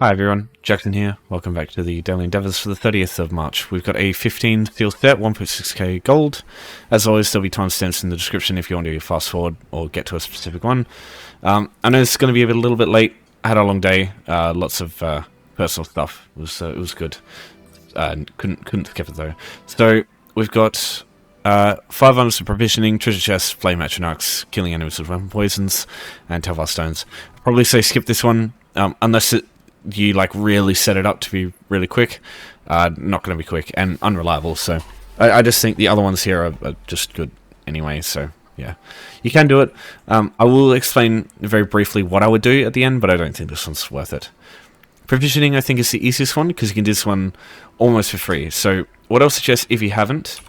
Hi everyone, Jackson here. Welcome back to the Daily Endeavours for the 30th of March. We've got a 15 steel set, 1.6k gold. As always, there'll be timestamps in the description if you want to fast forward or get to a specific one. I know it's going to be a little bit late. I had a long day, lots of personal stuff. It was good. Couldn't skip it though. So we've got 5 items of provisioning, treasure chests, flame Atronachs, killing enemies with weapon poisons, and Tel Var Stones. I'd probably say skip this one, unless you like really set it up to be really quick. Not going to be quick and unreliable, so I just think the other ones here are just good anyway, so yeah, you can do it. I will explain very briefly what I would do at the end, but I don't think this one's worth it. Provisioning, I think, is the easiest one because you can do this one almost for free. So what I'll suggest, if you haven't,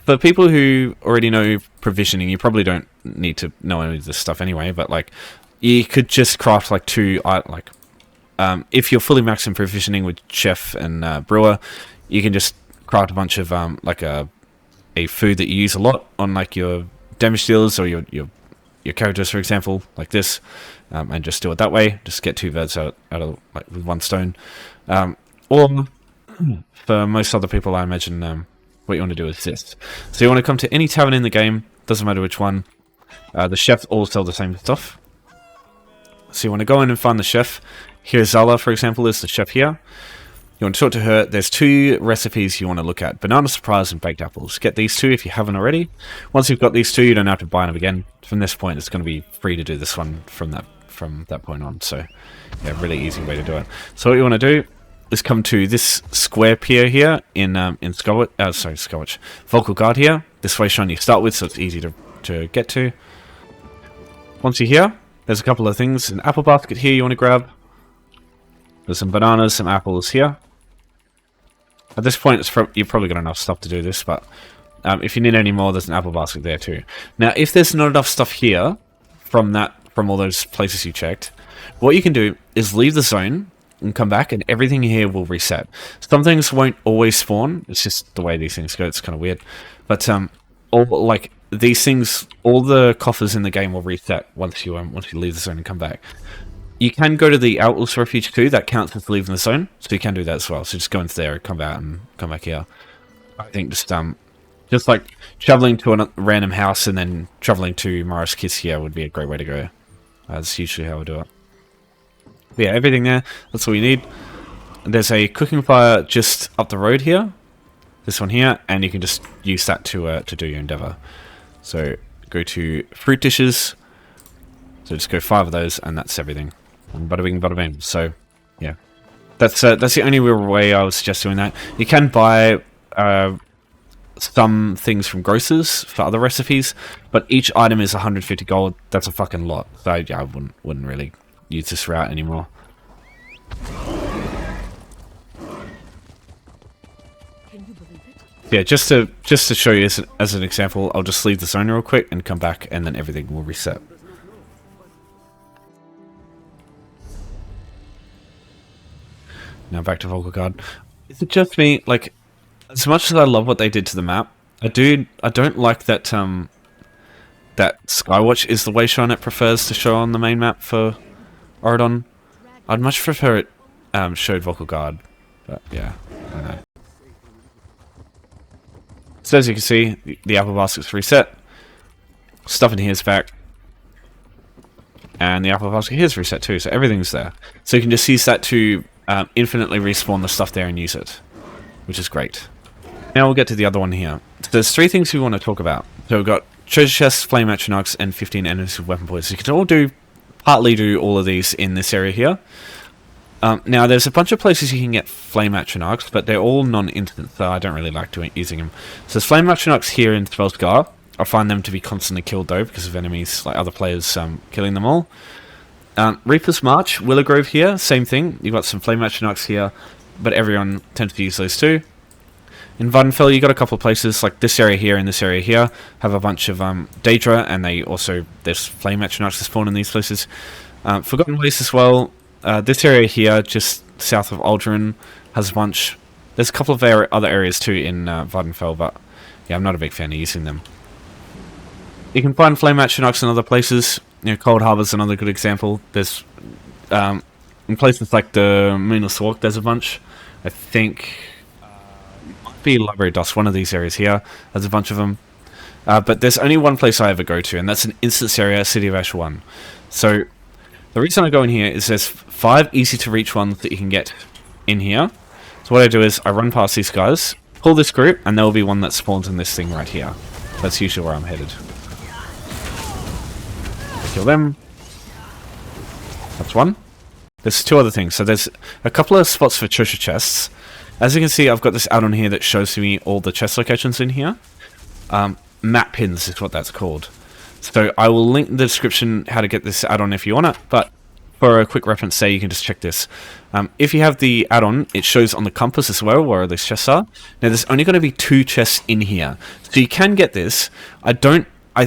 for people who already know provisioning, you probably don't need to know any of this stuff anyway, but like you could just craft like two if you're fully maxed in provisioning with chef and brewer, you can just craft a bunch of like a food that you use a lot on like your damage dealers or your characters, for example, like this, and just do it that way. Just get 2 birds out of like with 1 stone. Or for most other people, I imagine what you want to do is this. So you want to come to any tavern in the game, doesn't matter which one. The chefs all sell the same stuff. So you want to go in and find the chef. Here's Zala, for example, is the chef here. You want to talk to her. There's 2 recipes you want to look at. Banana surprise and baked apples. Get these 2 if you haven't already. Once you've got these 2, you don't have to buy them again. From this point, it's going to be free to do this one from that point on. So, yeah, really easy way to do it. So what you want to do is come to this square pier here in Vocal Guard here. This way shrine you start with, so it's easy to get to. Once you're here, there's a couple of things. An apple basket here you want to grab. There's some bananas, some apples here. At this point, you've probably got enough stuff to do this, but if you need any more, there's an apple basket there too. Now, if there's not enough stuff here from all those places you checked, what you can do is leave the zone and come back, and everything here will reset. Some things won't always spawn. It's just the way these things go. It's kind of weird, but these things, all the coffers in the game will reset once you leave the zone and come back. You can go to the Outlaws Refuge too. That counts as leaving the zone, so you can do that as well. So just go into there, come out, and come back here. I think just like traveling to a random house and then traveling to Mara's Kiss here would be a great way to go. That's usually how I do it. But yeah, everything there. That's all you need. There's a cooking fire just up the road here. This one here, and you can just use that to do your endeavor. So go to fruit dishes. So just go 5 of those, and that's everything. And bada bing, bada bing. So, yeah, that's the only real way I would suggest doing that. You can buy some things from grocers for other recipes, but each item is 150 gold. That's a fucking lot. So yeah, I wouldn't really use this route anymore. Yeah, just to show you as an example, I'll just leave the zone real quick and come back, and then everything will reset. Now back to Vocal Guard. Is it just me? Like, as much as I love what they did to the map, I don't like that that Skywatch is the way shrine it prefers to show on the main map for Oridon. I'd much prefer it showed Vocal Guard, but yeah, I don't know. So as you can see, the apple basket's reset. Stuff in here's back. And the apple basket here's reset too, so everything's there. So you can just use that to infinitely respawn the stuff there and use it, which is great. Now we'll get to the other one here. So there's 3 things we want to talk about. So we've got treasure chests, flame Atronachs, and 15 enemies with weapon points. So you can partly do all of these in this area here. Now there's a bunch of places you can get flame Atronachs, but they're all non-instant, so I don't really like using them. So there's flame Atronachs here in Spellscar. I find them to be constantly killed though because of enemies, like other players killing them all. Reaper's March, Willow Grove here, same thing. You've got some flame Atronachs here, but everyone tends to use those too. In Vardenfell, you got a couple of places like this area here and this area here have a bunch of Daedra, and there's flame Atronachs that spawn in these places. Forgotten Waste as well. This area here, just south of Aldrin, has a bunch. There's a couple of other areas too in Vardenfell, but yeah, I'm not a big fan of using them. You can find flame Atronachs in other places. You know, Cold Harbor's another good example. There's in places like the Moonless Walk, there's a bunch. I think might be Library Dust, one of these areas here. There's a bunch of them. But there's only one place I ever go to, and that's an instance area, City of Ash 1. So the reason I go in here is there's 5 easy to reach ones that you can get in here. So what I do is I run past these guys, pull this group, and there will be one that spawns in this thing right here. That's usually where I'm headed. Kill them. That's one. There's 2 other things. So there's a couple of spots for treasure chests. As you can see, I've got this add-on here that shows me all the chest locations in here. Map pins is what that's called. So I will link in the description how to get this add-on if you want it, but for a quick reference, say you can just check this. If you have the add-on, it shows on the compass as well where these chests are. Now there's only going to be 2 chests in here, so you can get this.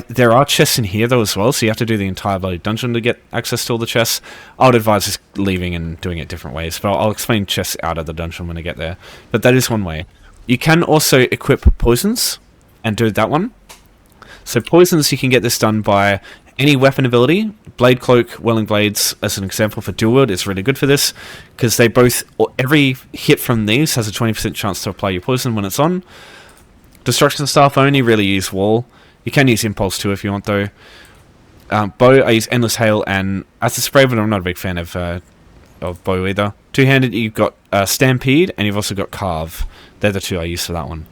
There are chests in here though as well, so you have to do the entire bloody dungeon to get access to all the chests. I would advise just leaving and doing it different ways, but I'll explain chests out of the dungeon when I get there. But that is one way. You can also equip poisons and do that one. So poisons, you can get this done by any weapon ability. Blade Cloak, Whirling Blades, as an example for dual wield, is really good for this, because they both, every hit from these has a 20% chance to apply your poison when it's on. Destruction Staff, I only really use Wall. You can use Impulse too if you want though. Bow, I use Endless Hail and Acid Spray, but I'm not a big fan of bow either. Two-handed, you've got Stampede, and you've also got Carve. They're the 2 I use for that one.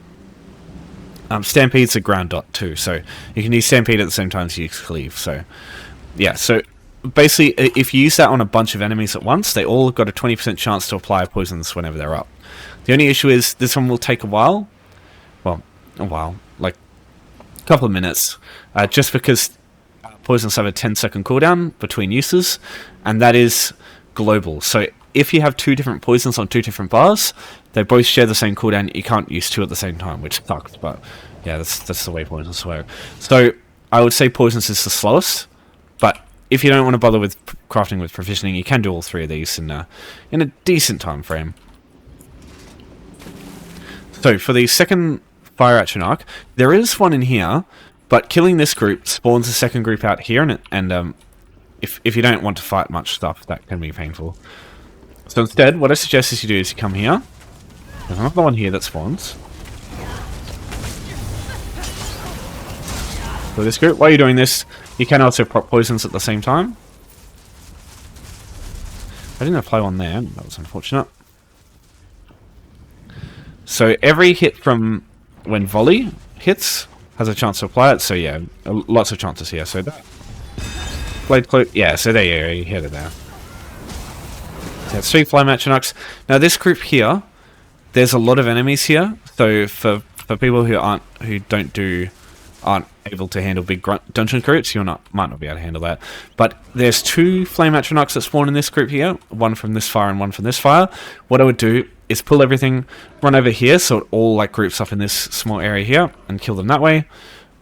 Stampede's a ground dot too, so you can use Stampede at the same time as you use Cleave. So, yeah, so basically, if you use that on a bunch of enemies at once, they all got a 20% chance to apply poisons whenever they're up. The only issue is this one will take a while. Well, a while, like a couple of minutes, just because poisons have a 10-second cooldown between uses, and that is global. So if you have 2 different poisons on 2 different bars, they both share the same cooldown. You can't use 2 at the same time, which sucks, but yeah, that's the way poisons work. So I would say poisons is the slowest, but if you don't want to bother with crafting with provisioning, you can do all 3 of these in a decent time frame. So for the second Fire Atronach, there is one in here, but killing this group spawns a second group out here, and if you don't want to fight much stuff, that can be painful. So instead, what I suggest is you do is you come here. There's another one here that spawns. So this group, while you're doing this, you can also prop poisons at the same time. I didn't apply one there, that was unfortunate. So every hit from when volley hits has a chance to apply it, so yeah, lots of chances here. So that Blade Cloak, yeah, so there you go, you hit it there. So that's 3 Flame Atronachs. Now this group here, there's a lot of enemies here, so for people who aren't able to handle big dungeon groups, might not be able to handle that. But there's 2 Flame Atronachs that spawn in this group here, one from this fire and one from this fire. What I would do is pull everything, run over here, so it all like groups up in this small area here, and kill them that way.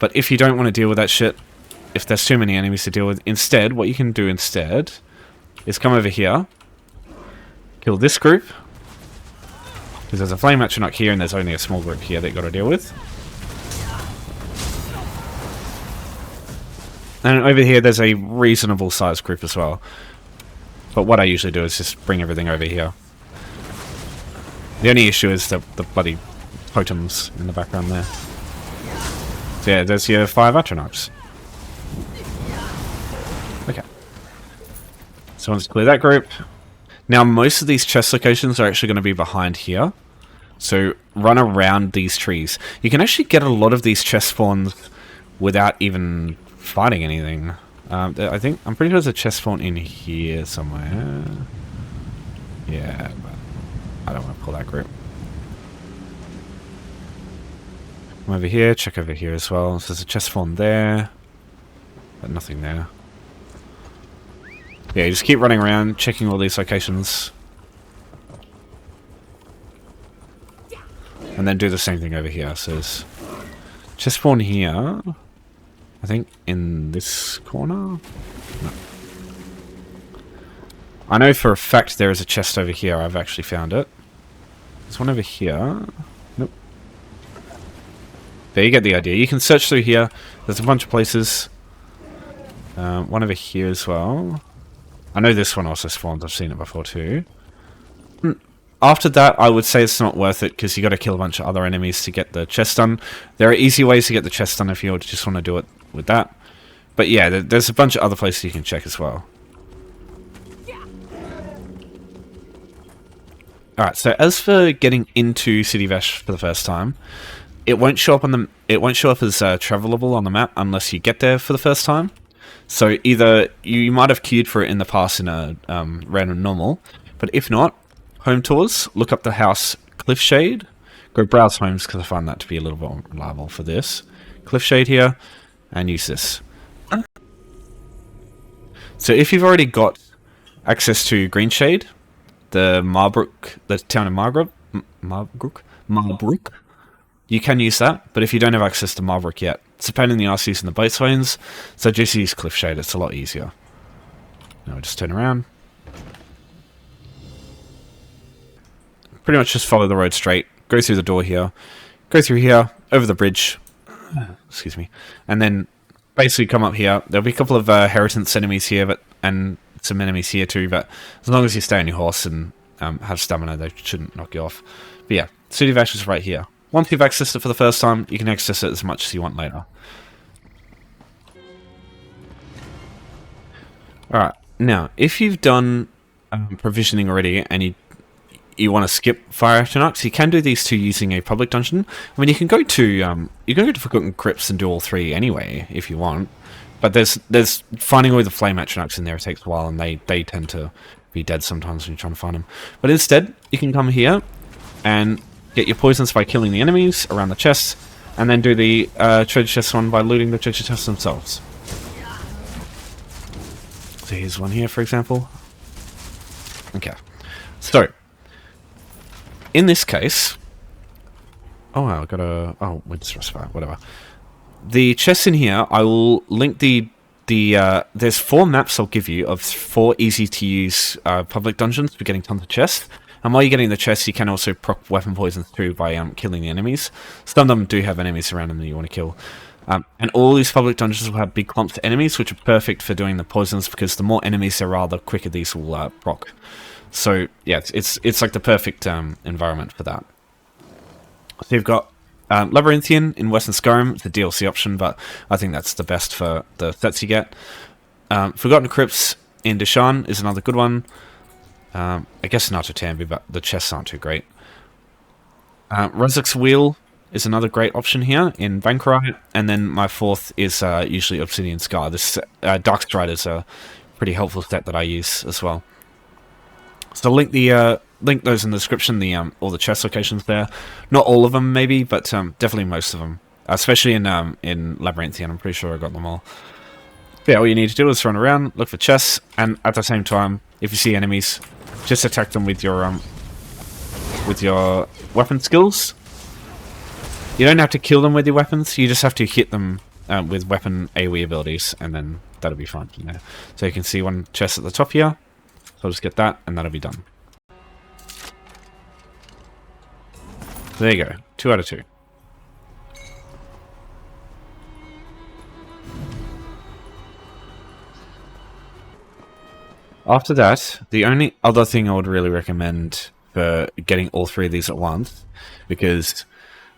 But if you don't want to deal with that shit, if there's too many enemies to deal with, instead, what you can do instead is come over here, kill this group, because there's a Flame Atronach here and there's only a small group here that you've got to deal with. And over here there's a reasonable sized group as well. But what I usually do is just bring everything over here. The only issue is the bloody totems in the background there. So yeah, there's your 5 Atronachs. Okay. So let's clear that group. Now most of these chest locations are actually going to be behind here. So run around these trees. You can actually get a lot of these chest spawns without even fighting anything. I'm pretty sure there's a chest spawn in here somewhere. Yeah, but I don't want to pull that group. Come over here, check over here as well. So there's a chest spawn there, but nothing there. Yeah, you just keep running around, checking all these locations. And then do the same thing over here. So there's chest spawn here. I think in this corner? No. I know for a fact there is a chest over here. I've actually found it. There's one over here. Nope. There, you get the idea. You can search through here. There's a bunch of places. One over here as well. I know this one also spawns. I've seen it before too. After that, I would say it's not worth it because you got to kill a bunch of other enemies to get the chest done. There are easy ways to get the chest done if you just want to do it with that. But yeah, there's a bunch of other places you can check as well. Alright, so as for getting into City Vesh for the first time, it won't show up on it won't show up as travelable on the map unless you get there for the first time. So either you might have queued for it in the past in a random normal, but if not, home tours, look up the house Cliffshade, go browse homes because I find that to be a little bit reliable for this. Cliffshade here, and use this. So if you've already got access to Greenshade, the town of Marbrook, you can use that, but if you don't have access to Marbrook yet, it's a pain in the arse using the boat zones, so just use Cliffshade, it's a lot easier. Now just turn around. Pretty much just follow the road straight, go through the door here, go through here, over the bridge, excuse me, and then basically come up here. There'll be a couple of Heritance enemies here, and some enemies here too, but as long as you stay on your horse and have stamina, they shouldn't knock you off. But yeah, City Vesh is right here. Once you've accessed it for the first time, you can access it as much as you want later. Alright, now, if you've done provisioning already and you want to skip Fire Atronachs, you can do these two using a public dungeon. I mean, you can go to Forgotten Crypts and do all three anyway, if you want. But there's finding all the Flame Atronachs in there, it takes a while, and they tend to be dead sometimes when you're trying to find them. But instead, you can come here and get your poisons by killing the enemies around the chests, and then do the treasure chest one by looting the treasure chests themselves. So here's one here, for example. Okay. So, in this case... Oh, I got a... Oh, Windstress Fire, whatever. The chests in here, I will link there's 4 maps I'll give you of 4 easy-to-use public dungeons for getting tons of chests. And while you're getting the chests, you can also proc weapon poisons too by killing the enemies. Some of them do have enemies around them that you want to kill. And all these public dungeons will have big clumps of enemies, which are perfect for doing the poisons, because the more enemies there are, the quicker these will proc. So, yeah, it's like the perfect environment for that. So you've got Labyrinthian in Western Skyrim. It's a DLC option, but I think that's the best for the sets you get. Forgotten Crypts in Deshan is another good one. I guess not to Tambi, but the chests aren't too great. Rezek's Wheel is another great option here in Bankrai, and then my 4th is usually Obsidian Scar. This Dark Stride is a pretty helpful set that I use as well. So link those in the description. All the chest locations there. Not all of them, maybe, but definitely most of them. Especially in Labyrinthian, I'm pretty sure I got them all. But yeah, all you need to do is run around, look for chests, and at the same time, if you see enemies, just attack them with your weapon skills. You don't have to kill them with your weapons. You just have to hit them with weapon AoE abilities, and then that'll be fine from there. So you can see one chest at the top here. So I'll just get that, and that'll be done. So there you go. 2 out of 2. After that, the only other thing I would really recommend for getting all 3 of these at once, because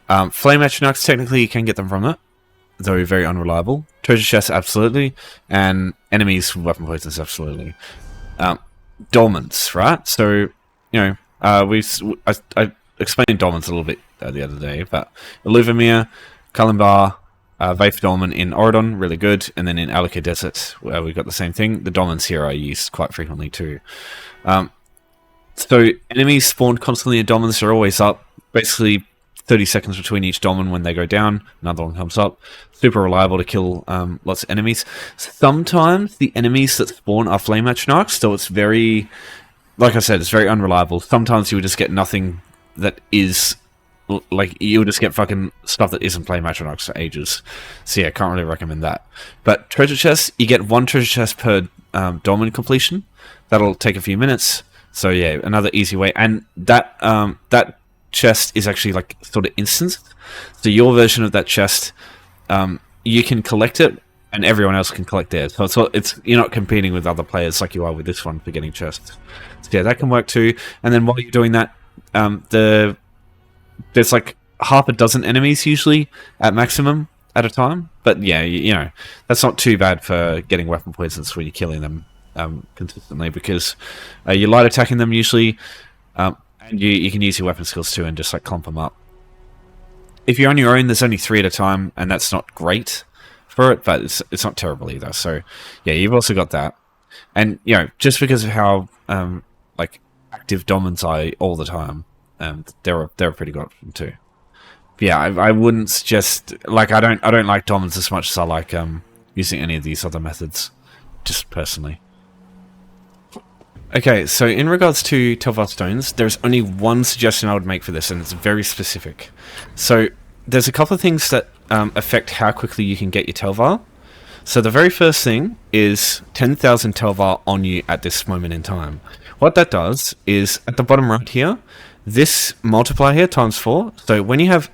Flame Atronachs, technically you can get them from it, though very unreliable. Treasure chests, absolutely, and enemies with weapon poisons, absolutely. Dolmens, right? So, you know, I explained Dolmens a little bit the other day, but Illuvimir, Kalimbar, Vaith Dolmen in Oridon, really good, and then in Alika Desert, we've got the same thing. The Dolmens here I use quite frequently too. So enemies spawned constantly in Dolmens are always up, basically 30 seconds between each Dolmen when they go down, another one comes up. Super reliable to kill lots of enemies. Sometimes the enemies that spawn are Flame Atronachs, so it's very, like I said, it's very unreliable. Sometimes you would just get nothing that is... Like, you'll just get fucking stuff that isn't Flame Atronachs for ages. So yeah, can't really recommend that. But treasure chests, you get 1 treasure chest per Dolmen completion. That'll take a few minutes. So yeah, another easy way. And that that chest is actually like sort of instanced. So your version of that chest, you can collect it and everyone else can collect theirs. So it's you're not competing with other players like you are with this one for getting chests. So yeah, that can work too. And then while you're doing that, there's like half a dozen enemies usually at maximum at a time. But yeah, you know, that's not too bad for getting weapon poisons when you're killing them consistently, because you're light attacking them usually, and you can use your weapon skills too and just like clump them up. If you're on your own, there's only 3 at a time, and that's not great for it, but it's not terrible either. So yeah, you've also got that. And you know, just because of how like active Dolmens are all the time, they're a pretty good option too. But yeah, I wouldn't suggest, like, I don't like Dolmens as much as I like using any of these other methods, just personally. Okay, so in regards to Tel Var Stones, there's only one suggestion I would make for this, and it's very specific. So there's a couple of things that affect how quickly you can get your Tel Var. So the very first thing is 10,000 Tel Var on you at this moment in time. What that does is, at the bottom right here, this multiplier here times 4. So when you have,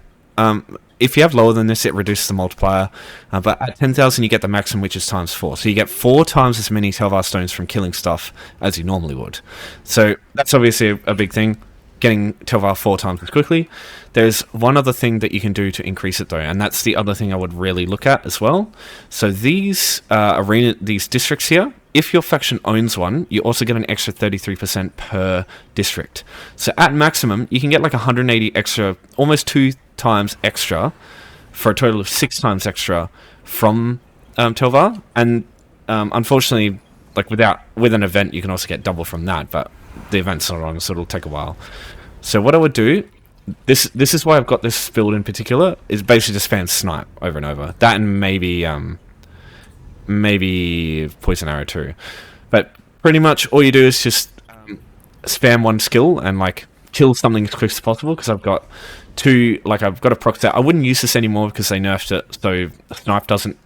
if you have lower than this, it reduces the multiplier. But at 10,000, you get the maximum, which is times 4. So you get 4 times as many Tel Var Stones from killing stuff as you normally would. So that's obviously a big thing, getting Tel Var 4 times as quickly. There's one other thing that you can do to increase it though, and that's the other thing I would really look at as well. So these these districts here, if your faction owns one, you also get an extra 33% per district. So at maximum, you can get like 180 extra, almost 2 times extra, for a total of 6 times extra from Tel Var. And unfortunately, like with an event, you can also get double from that, but the event's not on, so it'll take a while. So what I would do, this is why I've got this build in particular, is basically just spam snipe over and over. That and maybe poison arrow too. But pretty much all you do is just spam one skill and like kill something as quick as possible, because I've got 2, like I've got a proc out. I wouldn't use this anymore because they nerfed it, so snipe doesn't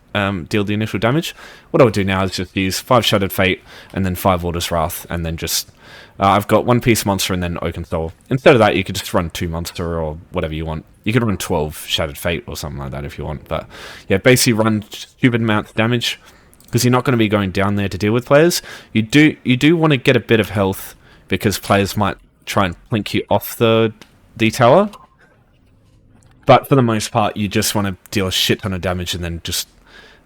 deal the initial damage. What I would do now is just use 5 Shattered Fate and then 5 Orders Wrath, and then just I've got 1 piece monster and then Oaken Soul. Instead of that, you could just run 2 monster or whatever you want. You could run 12 Shattered Fate or something like that if you want. But yeah, basically run stupid amounts of damage, because you're not going to be going down there to deal with players. You do want to get a bit of health, because players might try and plink you off the tower. But for the most part, you just want to deal a shit ton of damage and then just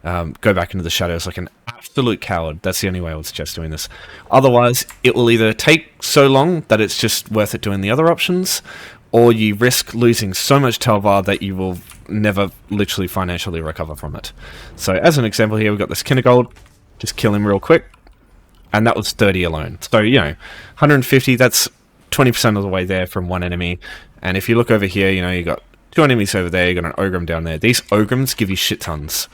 go back into the shadows like an absolute coward. That's the only way I would suggest doing this. Otherwise, it will either take so long that it's just worth it doing the other options, or you risk losing so much Tel Var that you will never literally financially recover from it. So as an example here, we've got this Kindergold. Just kill him real quick. And that was 30 alone. So, you know, 150, that's 20% of the way there from one enemy. And if you look over here, you know, you got 2 enemies over there, you got an Ogrim down there. These Ogrims give you shit tons.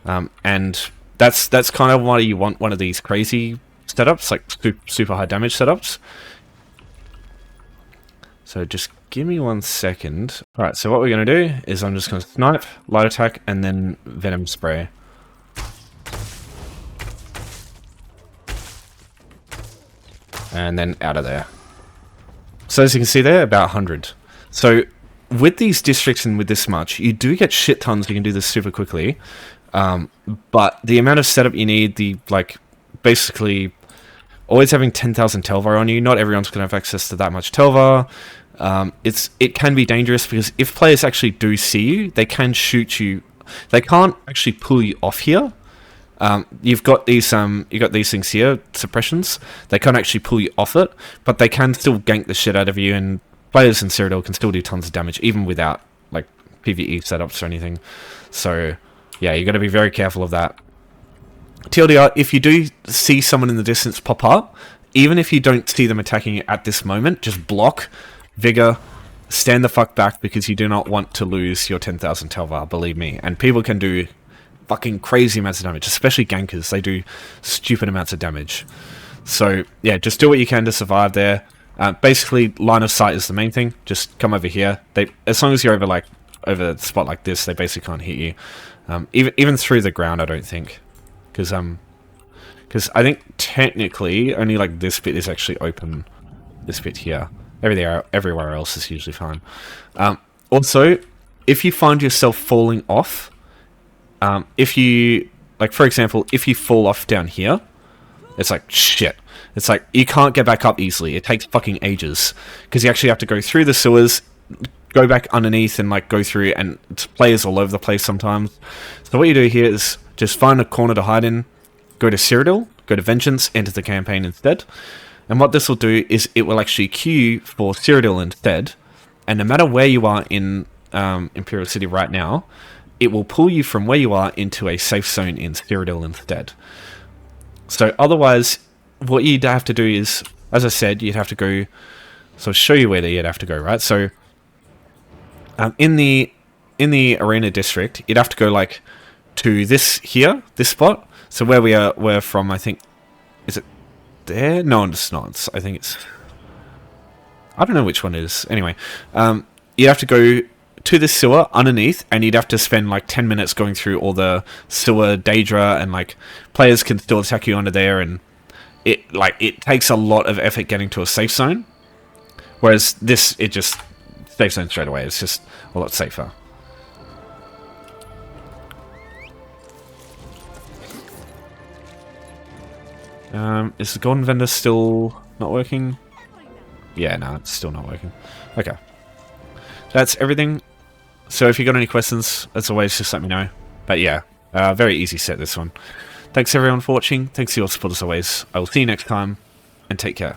And that's kind of why you want one of these crazy setups, like super high damage setups. So just give me 1 second. Alright, so what we're going to do is I'm just going to snipe, light attack, and then venom spray. And then out of there. So as you can see there, about 100. So with these districts and with this much, you do get shit tons. You can do this super quickly. But the amount of setup you need, basically always having 10,000 Tel Var on you, not everyone's going to have access to that much Tel Var. It can be dangerous, because if players actually do see you, they can shoot you. They can't actually pull you off here. You've got these things here, suppressions. They can't actually pull you off it, but they can still gank the shit out of you, and players in Cyrodiil can still do tons of damage, even without like PvE setups or anything. So yeah, you got to be very careful of that. TLDR, if you do see someone in the distance pop up, even if you don't see them attacking you at this moment, just block, vigor, stand the fuck back, because you do not want to lose your 10,000 Tel Var, believe me. And people can do fucking crazy amounts of damage, especially gankers. They do stupid amounts of damage. So yeah, just do what you can to survive there. Basically, line of sight is the main thing. Just come over here. As long as you're over a spot like this, they basically can't hit you. Even through the ground, I don't think, because I think technically only like this bit is actually open. This bit here. Everywhere else is usually fine. Also, if you find yourself falling off, if you like for example, if you fall off down here, it's like shit. It's like you can't get back up easily. It takes fucking ages because you actually have to go through the sewers, go back underneath, and like go through, and it's players all over the place sometimes. So what you do here is just find a corner to hide in, go to Cyrodiil, go to Vengeance, enter the campaign instead. And what this will do is it will actually queue you for Cyrodiil instead. And no matter where you are in Imperial City right now, it will pull you from where you are into a safe zone in Cyrodiil instead. So otherwise, what you'd have to do is, as I said, you'd have to go. So I'll show you where you'd have to go, right? So in the arena district, you'd have to go like to this here, this spot. So where we're from, I think, is it there? No, it's not. I think it's, I don't know which one it is. Anyway, you'd have to go to this sewer underneath, and you'd have to spend like 10 minutes going through all the sewer Daedra, and like players can still attack you under there, and it takes a lot of effort getting to a safe zone. Whereas this, it just safe zone straight away. It's just a lot safer. Is the golden vendor still not working? Yeah, no, it's still not working. Okay. That's everything. So if you got any questions, as always, just let me know. But yeah, very easy set, this one. Thanks everyone for watching. Thanks for your support as always. I will see you next time, and take care.